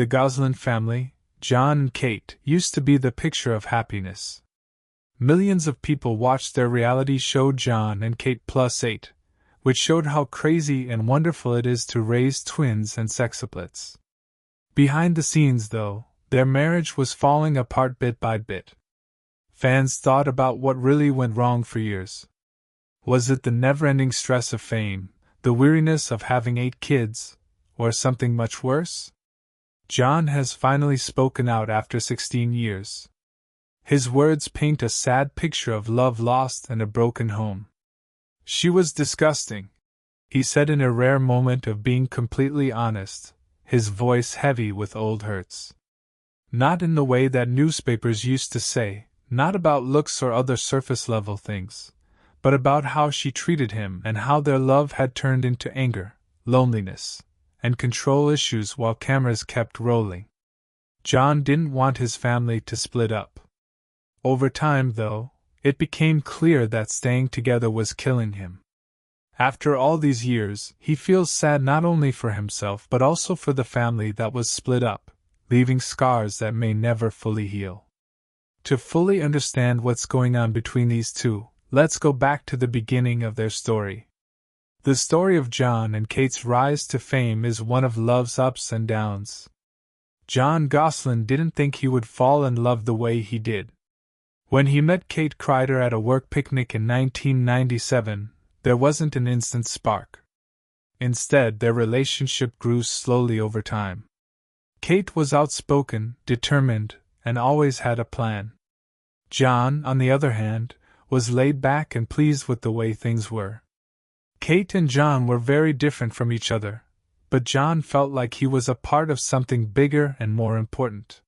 The Gosselin family, Jon and Kate, used to be the picture of happiness. Millions of people watched their reality show Jon and Kate Plus 8, which showed how crazy and wonderful it is to raise twins and sextuplets. Behind the scenes, though, their marriage was falling apart bit by bit. Fans thought about what really went wrong for years. Was it the never-ending stress of fame, the weariness of having 8 kids, or something much worse? Jon has finally spoken out after 16 years. His words paint a sad picture of love lost and a broken home. "She was disgusting," he said in a rare moment of being completely honest, his voice heavy with old hurts. Not in the way that newspapers used to say, not about looks or other surface-level things, but about how she treated him and how their love had turned into anger, loneliness, and control issues while cameras kept rolling. Jon didn't want his family to split up. Over time, though, it became clear that staying together was killing him. After all these years, he feels sad not only for himself but also for the family that was split up, leaving scars that may never fully heal. To fully understand what's going on between these two, let's go back to the beginning of their story. The story of Jon and Kate's rise to fame is one of love's ups and downs. Jon Gosselin didn't think he would fall in love the way he did. When he met Kate Crider at a work picnic in 1997, there wasn't an instant spark. Instead, their relationship grew slowly over time. Kate was outspoken, determined, and always had a plan. Jon, on the other hand, was laid back and pleased with the way things were. Kate and Jon were very different from each other, but Jon felt like he was a part of something bigger and more important.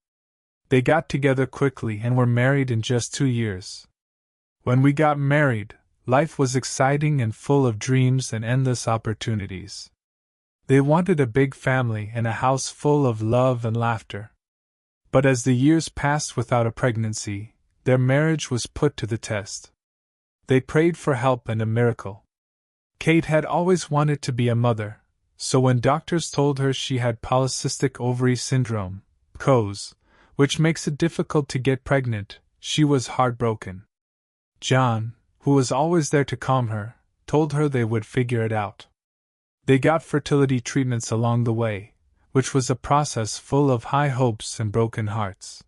They got together quickly and were married in just 2 years. When we got married, life was exciting and full of dreams and endless opportunities. They wanted a big family and a house full of love and laughter. But as the years passed without a pregnancy, their marriage was put to the test. They prayed for help and a miracle. Kate had always wanted to be a mother, so when doctors told her she had polycystic ovary syndrome, PCOS, which makes it difficult to get pregnant, she was heartbroken. Jon, who was always there to calm her, told her they would figure it out. They got fertility treatments along the way, which was a process full of high hopes and broken hearts.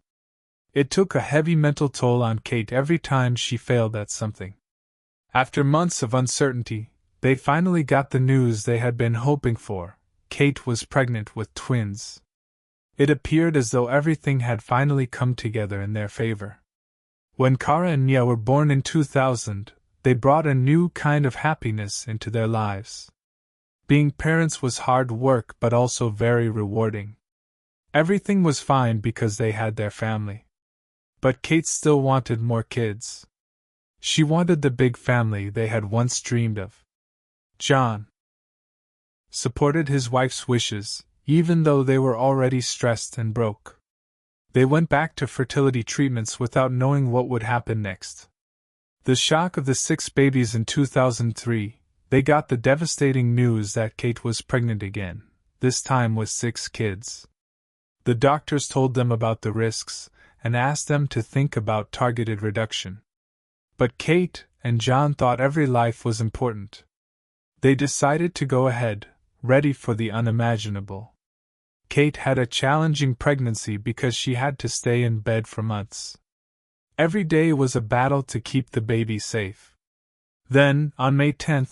It took a heavy mental toll on Kate every time she failed at something. After months of uncertainty, they finally got the news they had been hoping for. Kate was pregnant with twins. It appeared as though everything had finally come together in their favor. When Kara and Nia were born in 2000, they brought a new kind of happiness into their lives. Being parents was hard work but also very rewarding. Everything was fine because they had their family. But Kate still wanted more kids. She wanted the big family they had once dreamed of. Jon supported his wife's wishes, even though they were already stressed and broke. They went back to fertility treatments without knowing what would happen next. The shock of the 6 babies in 2003, they got the devastating news that Kate was pregnant again, this time with 6 kids. The doctors told them about the risks and asked them to think about targeted reduction. But Kate and Jon thought every life was important. They decided to go ahead, ready for the unimaginable. Kate had a challenging pregnancy because she had to stay in bed for months. Every day was a battle to keep the baby safe. Then, on May 10,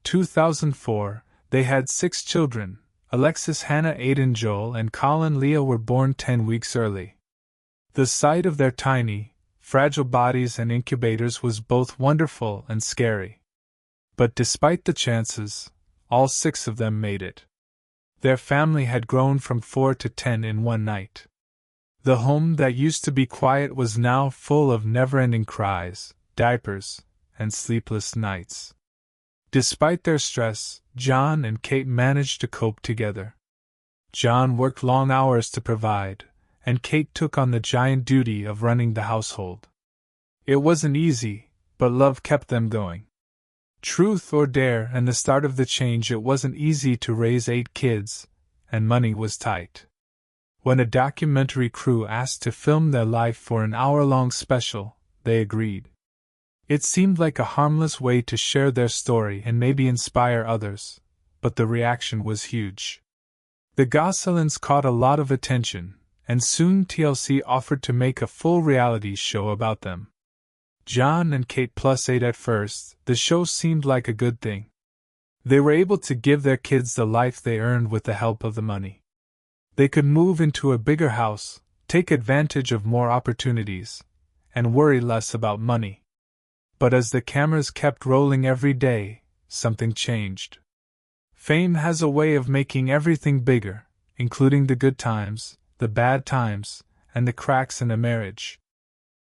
2004, they had 6 children. Alexis, Hannah, Aiden, Joel, and Colin Leah were born 10 weeks early. The sight of their tiny, fragile bodies and incubators was both wonderful and scary. But despite the chances, all 6 of them made it. Their family had grown from 4 to 10 in one night. The home that used to be quiet was now full of never-ending cries, diapers, and sleepless nights. Despite their stress, Jon and Kate managed to cope together. Jon worked long hours to provide, and Kate took on the giant duty of running the household. It wasn't easy, but love kept them going. Truth or dare, and the start of the change. It wasn't easy to raise 8 kids, and money was tight. When a documentary crew asked to film their life for an hour-long special, they agreed. It seemed like a harmless way to share their story and maybe inspire others, but the reaction was huge. The Gosselins caught a lot of attention, and soon TLC offered to make a full reality show about them. Jon and Kate Plus 8. At first, the show seemed like a good thing. They were able to give their kids the life they earned with the help of the money. They could move into a bigger house, take advantage of more opportunities, and worry less about money. But as the cameras kept rolling every day, something changed. Fame has a way of making everything bigger, including the good times, the bad times, and the cracks in a marriage.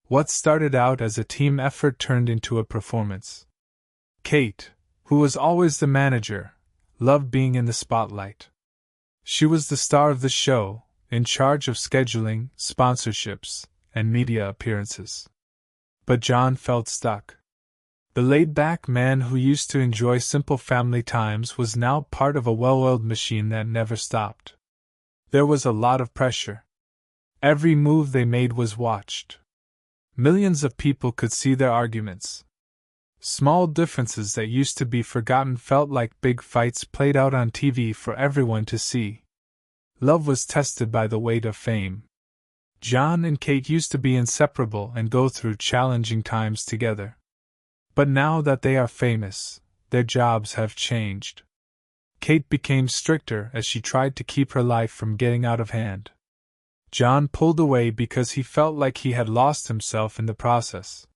What started out as a team effort turned into a performance. Kate, who was always the manager, loved being in the spotlight. She was the star of the show, in charge of scheduling, sponsorships, and media appearances. But Jon felt stuck. The laid-back man who used to enjoy simple family times was now part of a well-oiled machine that never stopped. There was a lot of pressure. Every move they made was watched. Millions of people could see their arguments. Small differences that used to be forgotten felt like big fights played out on TV for everyone to see. Love was tested by the weight of fame. Jon and Kate used to be inseparable and go through challenging times together. But now that they are famous, their jobs have changed. Kate became stricter as she tried to keep her life from getting out of hand. Jon pulled away because he felt like he had lost himself in the process.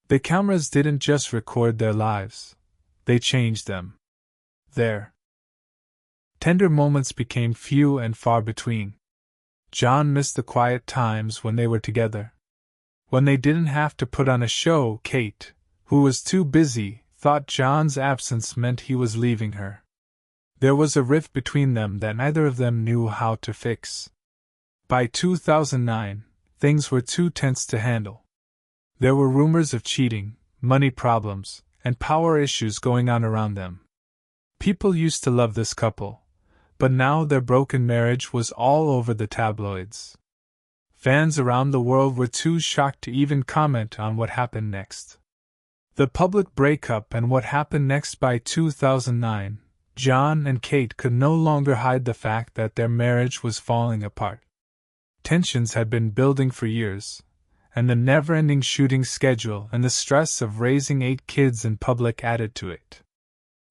The cameras didn't just record their lives, they changed them. Their tender moments became few and far between. Jon missed the quiet times when they were together. When they didn't have to put on a show, Kate, who was too busy, thought Jon's absence meant he was leaving her. There was a rift between them that neither of them knew how to fix. By 2009, things were too tense to handle. There were rumors of cheating, money problems, and power issues going on around them. People used to love this couple, but now their broken marriage was all over the tabloids. Fans around the world were too shocked to even comment on what happened next. The public breakup and what happened next. By 2009, Jon and Kate could no longer hide the fact that their marriage was falling apart. Tensions had been building for years, and the never-ending shooting schedule and the stress of raising 8 kids in public added to it.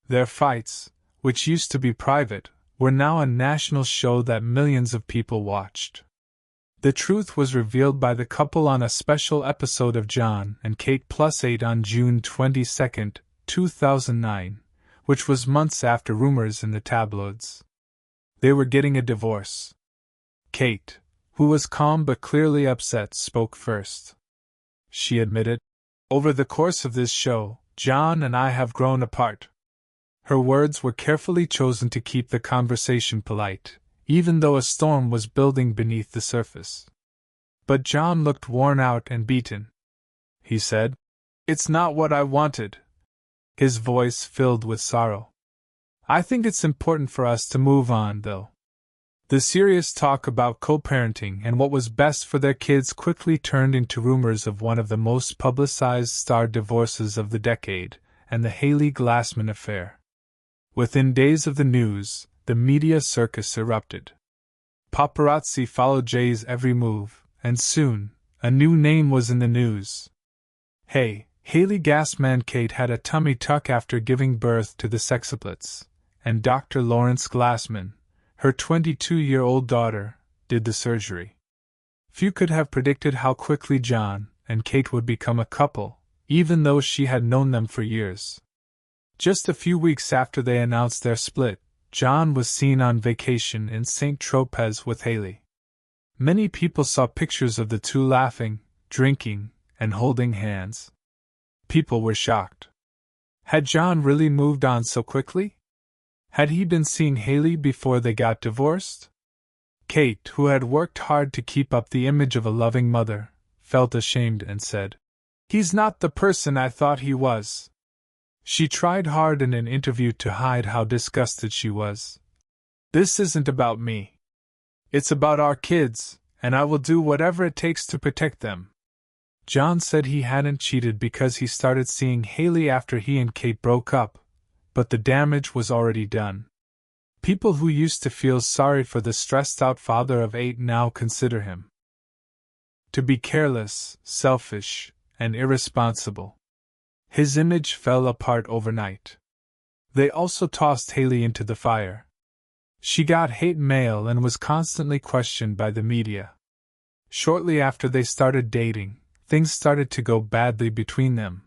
Their fights, which used to be private, were now a national show that millions of people watched. The truth was revealed by the couple on a special episode of Jon and Kate Plus 8 on June 22, 2009, which was months after rumors in the tabloids. They were getting a divorce. Kate, who was calm but clearly upset, spoke first. She admitted, "Over the course of this show, Jon and I have grown apart." Her words were carefully chosen to keep the conversation polite, even though a storm was building beneath the surface. But Jon looked worn out and beaten. He said, "It's not what I wanted." His voice filled with sorrow. "I think it's important for us to move on, though." The serious talk about co-parenting and what was best for their kids quickly turned into rumors of one of the most publicized star divorces of the decade, and the Haley Glassman affair. Within days of the news, the media circus erupted. Paparazzi followed Jay's every move, and soon, a new name was in the news. Haley Glassman. Kate had a tummy tuck after giving birth to the sextuplets, and Dr. Lawrence Glassman, her 22-year-old daughter, did the surgery. Few could have predicted how quickly Jon and Kate would become a couple, even though she had known them for years. Just a few weeks after they announced their split, Jon was seen on vacation in St. Tropez with Haley. Many people saw pictures of the two laughing, drinking, and holding hands. People were shocked. Had Jon really moved on so quickly? Had he been seeing Haley before they got divorced? Kate, who had worked hard to keep up the image of a loving mother, felt ashamed and said, "He's not the person I thought he was." She tried hard in an interview to hide how disgusted she was. "This isn't about me. It's about our kids, and I will do whatever it takes to protect them. Jon said he hadn't cheated because he started seeing Haley after he and Kate broke up, but the damage was already done. People who used to feel sorry for the stressed-out father of 8 now consider him to be careless, selfish, and irresponsible. His image fell apart overnight. They also tossed Haley into the fire. She got hate mail and was constantly questioned by the media. Shortly after they started dating, things started to go badly between them.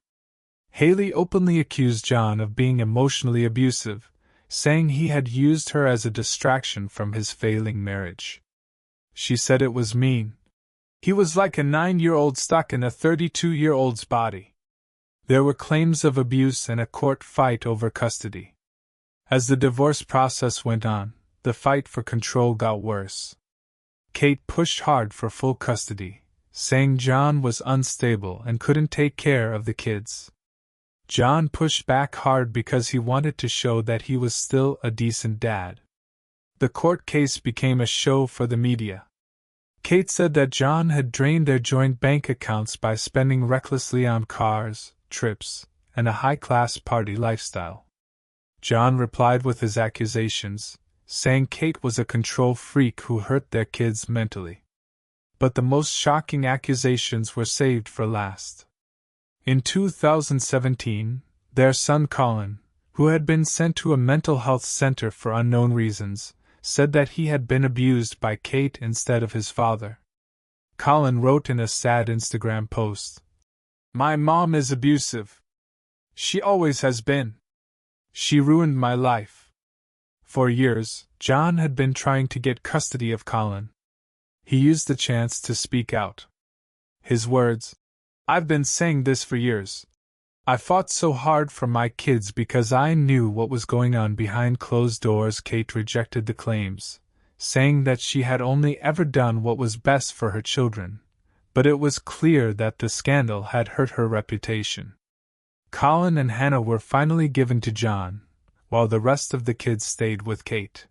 Haley openly accused Jon of being emotionally abusive, saying he had used her as a distraction from his failing marriage. She said it was mean. He was like a 9-year-old stuck in a 32-year-old's body. There were claims of abuse and a court fight over custody. As the divorce process went on, the fight for control got worse. Kate pushed hard for full custody, saying Jon was unstable and couldn't take care of the kids. Jon pushed back hard because he wanted to show that he was still a decent dad. The court case became a show for the media. Kate said that Jon had drained their joint bank accounts by spending recklessly on cars, trips, and a high-class party lifestyle. Jon replied with his accusations, saying Kate was a control freak who hurt their kids mentally. But the most shocking accusations were saved for last. In 2017, their son Colin, who had been sent to a mental health center for unknown reasons, said that he had been abused by Kate instead of his father. Colin wrote in a sad Instagram post, "My mom is abusive. She always has been. She ruined my life." For years, Jon had been trying to get custody of Colin. He used the chance to speak out. His words, "I've been saying this for years. I fought so hard for my kids because I knew what was going on behind closed doors." Kate rejected the claims, saying that she had only ever done what was best for her children, but it was clear that the scandal had hurt her reputation. Colin and Hannah were finally given to Jon, while the rest of the kids stayed with Kate.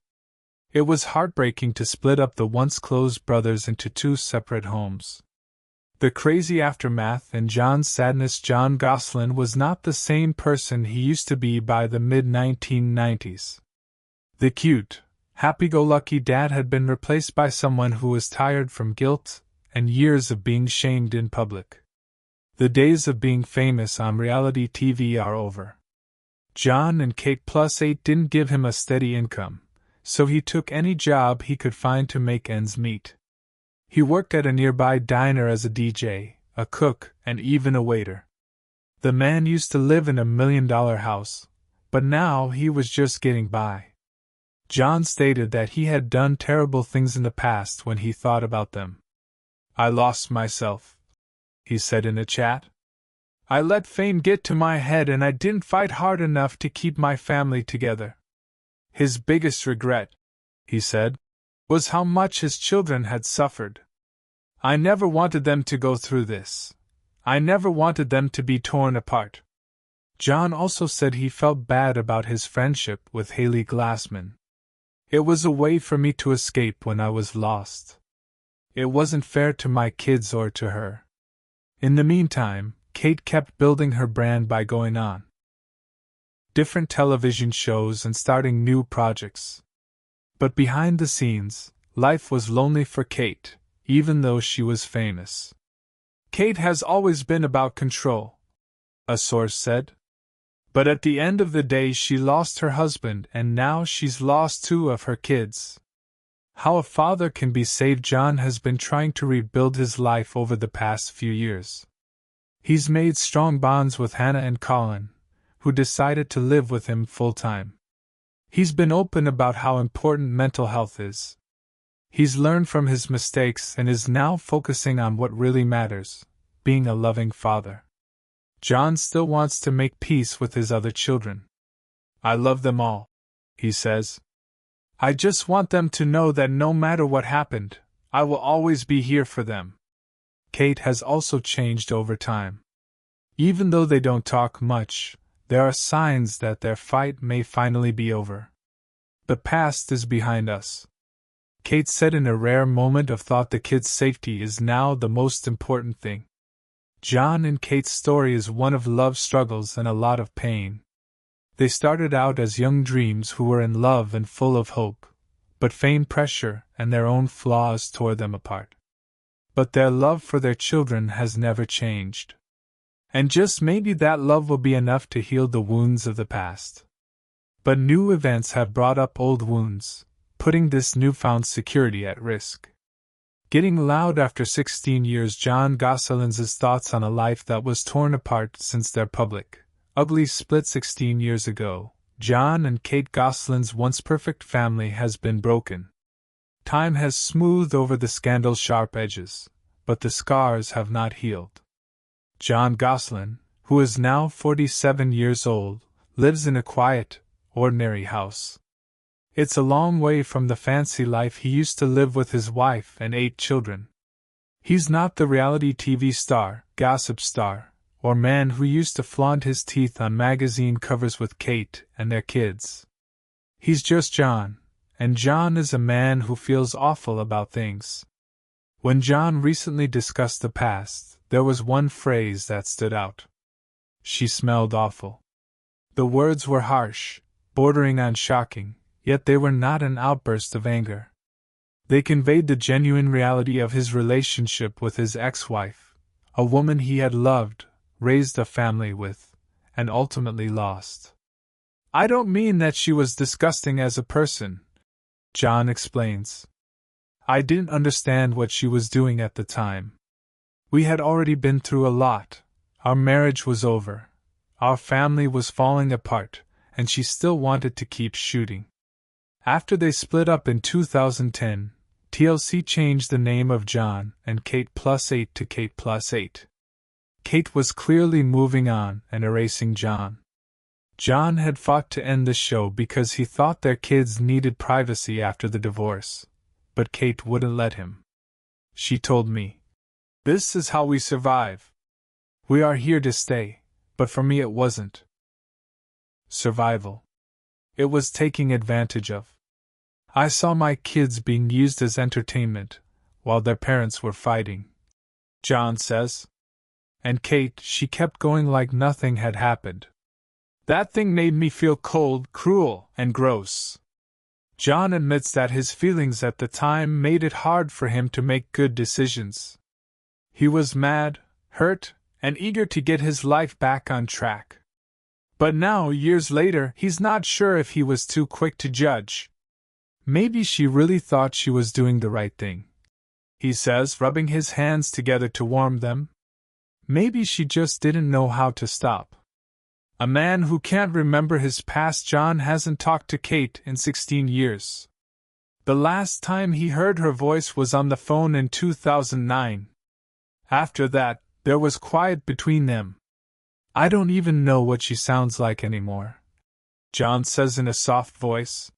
It was heartbreaking to split up the once close brothers into 2 separate homes. The crazy aftermath and Jon's sadness. Jon Gosselin was not the same person he used to be by the mid-1990s. The cute, happy-go-lucky dad had been replaced by someone who was tired from guilt and years of being shamed in public. The days of being famous on reality TV are over. Jon and Kate Plus 8 didn't give him a steady income, so he took any job he could find to make ends meet. He worked at a nearby diner as a DJ, a cook, and even a waiter. The man used to live in a $1 million house, but now he was just getting by. Jon stated that he had done terrible things in the past when he thought about them. "I lost myself," he said in a chat. "I let fame get to my head and I didn't fight hard enough to keep my family together." His biggest regret, he said, was how much his children had suffered. "I never wanted them to go through this. I never wanted them to be torn apart." Jon also said he felt bad about his friendship with Haley Glassman. "It was a way for me to escape when I was lost. It wasn't fair to my kids or to her." In the meantime, Kate kept building her brand by going on different television shows and starting new projects. But behind the scenes, life was lonely for Kate, even though she was famous. "Kate has always been about control," a source said. "But at the end of the day she lost her husband and now she's lost 2 of her kids." How a father can be saved. Jon has been trying to rebuild his life over the past few years. He's made strong bonds with Hannah and Colin, who decided to live with him full-time. He's been open about how important mental health is. He's learned from his mistakes and is now focusing on what really matters, being a loving father. Jon still wants to make peace with his other children. "I love them all," he says. "I just want them to know that no matter what happened, I will always be here for them." Kate has also changed over time. Even though they don't talk much, there are signs that their fight may finally be over. The past is behind us. Kate said in a rare moment of thought. The kids' safety is now the most important thing. Jon and Kate's story is one of love struggles and a lot of pain. They started out as young dreams who were in love and full of hope, but fame, pressure, and their own flaws tore them apart. But their love for their children has never changed. And just maybe that love will be enough to heal the wounds of the past. But new events have brought up old wounds, putting this newfound security at risk. Getting loud after 16 years. Jon Gosselin's thoughts on a life that was torn apart since their public, ugly split 16 years ago. Jon and Kate Gosselin's once perfect family has been broken. Time has smoothed over the scandal's sharp edges, but the scars have not healed. Jon Gosselin, who is now 47 years old, lives in a quiet, ordinary house. It's a long way from the fancy life he used to live with his wife and 8 children. He's not the reality TV star, gossip star, or man who used to flaunt his teeth on magazine covers with Kate and their kids. He's just Jon, and Jon is a man who feels awful about things. When Jon recently discussed the past, there was one phrase that stood out. She smelled awful. The words were harsh, bordering on shocking, yet they were not an outburst of anger. They conveyed the genuine reality of his relationship with his ex-wife, a woman he had loved, raised a family with, and ultimately lost. I don't mean that she was disgusting as a person, Jon explains. I didn't understand what she was doing at the time. We had already been through a lot. Our marriage was over. Our family was falling apart, and she still wanted to keep shooting. After they split up in 2010, TLC changed the name of Jon and Kate Plus 8 to Kate Plus 8. Kate was clearly moving on and erasing Jon. Jon had fought to end the show because he thought their kids needed privacy after the divorce, but Kate wouldn't let him. She told me, "This is how we survive. We are here to stay," but for me it wasn't survival. It was taking advantage of. I saw my kids being used as entertainment, while their parents were fighting, Jon says. And Kate, she kept going like nothing had happened. That thing made me feel cold, cruel, and gross. Jon admits that his feelings at the time made it hard for him to make good decisions. He was mad, hurt, and eager to get his life back on track. But now, years later, he's not sure if he was too quick to judge. Maybe she really thought she was doing the right thing, he says, rubbing his hands together to warm them. Maybe she just didn't know how to stop. A man who can't remember his past. Jon hasn't talked to Kate in 16 years. The last time he heard her voice was on the phone in 2009. After that, there was quiet between them. I don't even know what she sounds like anymore, Jon says in a soft voice.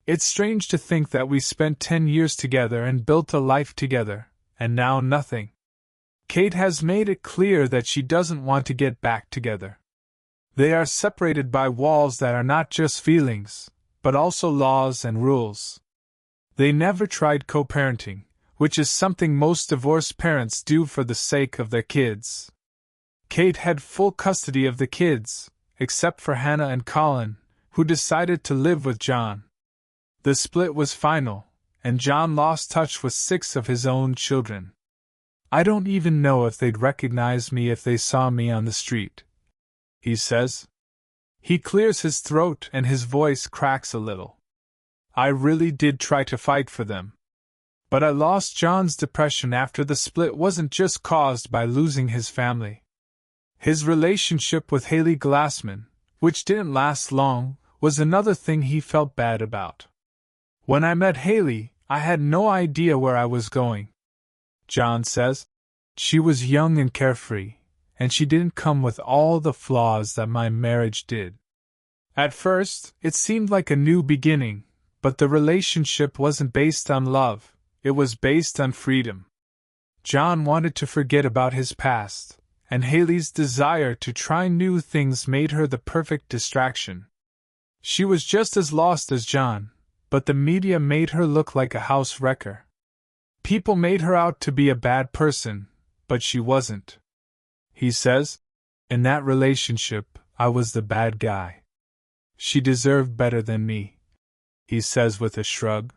It's strange to think that we spent 10 years together and built a life together, and now nothing. Kate has made it clear that she doesn't want to get back together. They are separated by walls that are not just feelings, but also laws and rules. They never tried co-parenting, which is something most divorced parents do for the sake of their kids. Kate had full custody of the kids, except for Hannah and Colin, who decided to live with Jon. The split was final, and Jon lost touch with 6 of his own children. I don't even know if they'd recognize me if they saw me on the street, he says. He clears his throat and his voice cracks a little. I really did try to fight for them. But I lost. Jon's depression after the split wasn't just caused by losing his family. His relationship with Haley Glassman, which didn't last long, was another thing he felt bad about. When I met Haley, I had no idea where I was going, Jon says. She was young and carefree, and she didn't come with all the flaws that my marriage did. At first, it seemed like a new beginning, but the relationship wasn't based on love, it was based on freedom. Jon wanted to forget about his past, and Haley's desire to try new things made her the perfect distraction. She was just as lost as Jon, but the media made her look like a house wrecker. People made her out to be a bad person, but she wasn't. He says, in that relationship, I was the bad guy. She deserved better than me, he says with a shrug.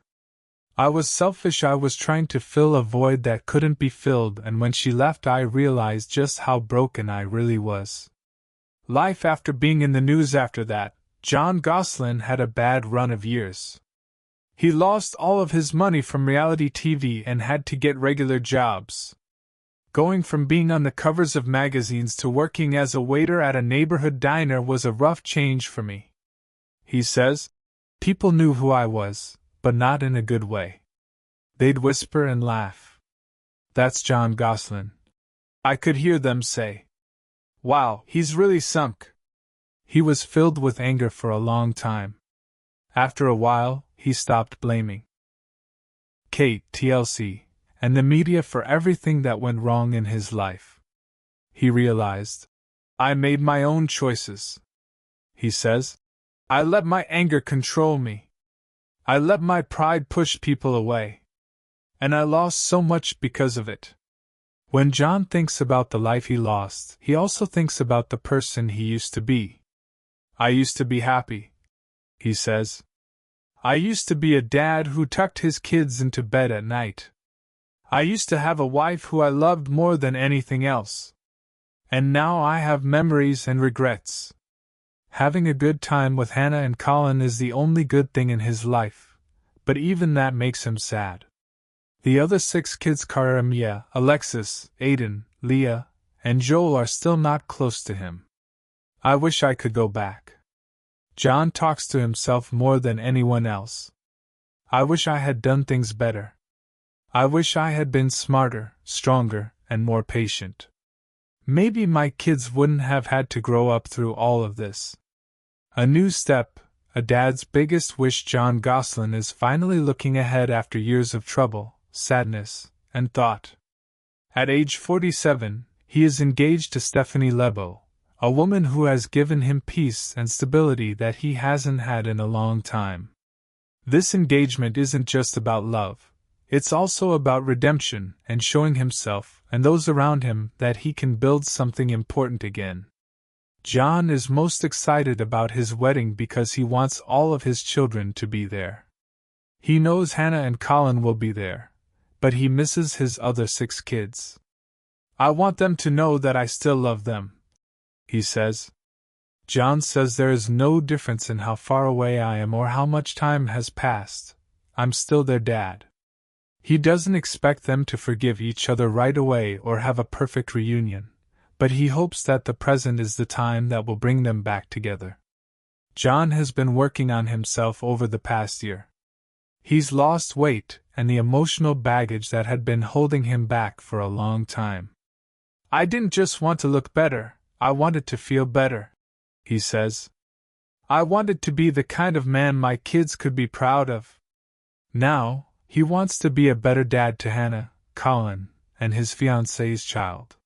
I was selfish. I was trying to fill a void that couldn't be filled, and when she left I realized just how broken I really was. Life after being in the news after that, Jon Gosselin had a bad run of years. He lost all of his money from reality TV and had to get regular jobs. Going from being on the covers of magazines to working as a waiter at a neighborhood diner was a rough change for me. He says, people knew who I was, but not in a good way. They'd whisper and laugh. That's Jon Gosselin. I could hear them say, wow, he's really sunk. He was filled with anger for a long time. After a while, he stopped blaming Kate, TLC, and the media for everything that went wrong in his life. He realized, I made my own choices. He says, I let my anger control me. I let my pride push people away. And I lost so much because of it. When Jon thinks about the life he lost, he also thinks about the person he used to be. I used to be happy, he says. I used to be a dad who tucked his kids into bed at night. I used to have a wife who I loved more than anything else. And now I have memories and regrets. Having a good time with Hannah and Colin is the only good thing in his life, but even that makes him sad. The other 6 kids, Cara, Mia, Alexis, Aiden, Leah, and Joel, are still not close to him. I wish I could go back. Jon talks to himself more than anyone else. I wish I had done things better. I wish I had been smarter, stronger, and more patient. Maybe my kids wouldn't have had to grow up through all of this. A new step, a dad's biggest wish. Jon Gosselin is finally looking ahead after years of trouble, sadness, and thought. At age 47, he is engaged to Stephanie Lebo, a woman who has given him peace and stability that he hasn't had in a long time. This engagement isn't just about love, it's also about redemption and showing himself and those around him that he can build something important again. Jon is most excited about his wedding because he wants all of his children to be there. He knows Hannah and Colin will be there, but he misses his other 6 kids. I want them to know that I still love them, he says. Jon says there is no difference in how far away I am or how much time has passed. I'm still their dad. He doesn't expect them to forgive each other right away or have a perfect reunion, but he hopes that the present is the time that will bring them back together. Jon has been working on himself over the past year. He's lost weight and the emotional baggage that had been holding him back for a long time. I didn't just want to look better, I wanted to feel better, he says. I wanted to be the kind of man my kids could be proud of. Now, he wants to be a better dad to Hannah, Colin, and his fiancée's child.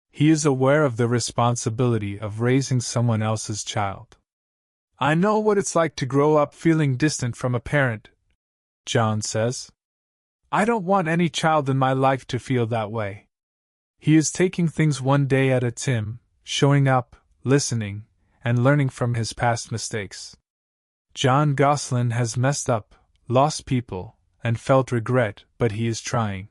He is aware of the responsibility of raising someone else's child. I know what it's like to grow up feeling distant from a parent, Jon says. I don't want any child in my life to feel that way. He is taking things one day at a time, showing up, listening, and learning from his past mistakes. Jon Gosselin has messed up, lost people, and felt regret, but he is trying.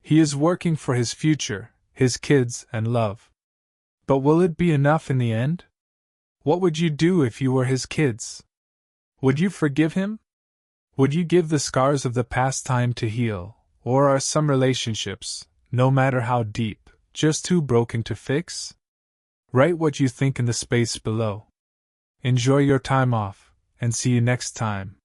He is working for his future, his kids, and love. But will it be enough in the end? What would you do if you were his kids? Would you forgive him? Would you give the scars of the past time to heal, or are some relationships, no matter how deep, just too broken to fix? Write what you think in the space below. Enjoy your time off, and see you next time.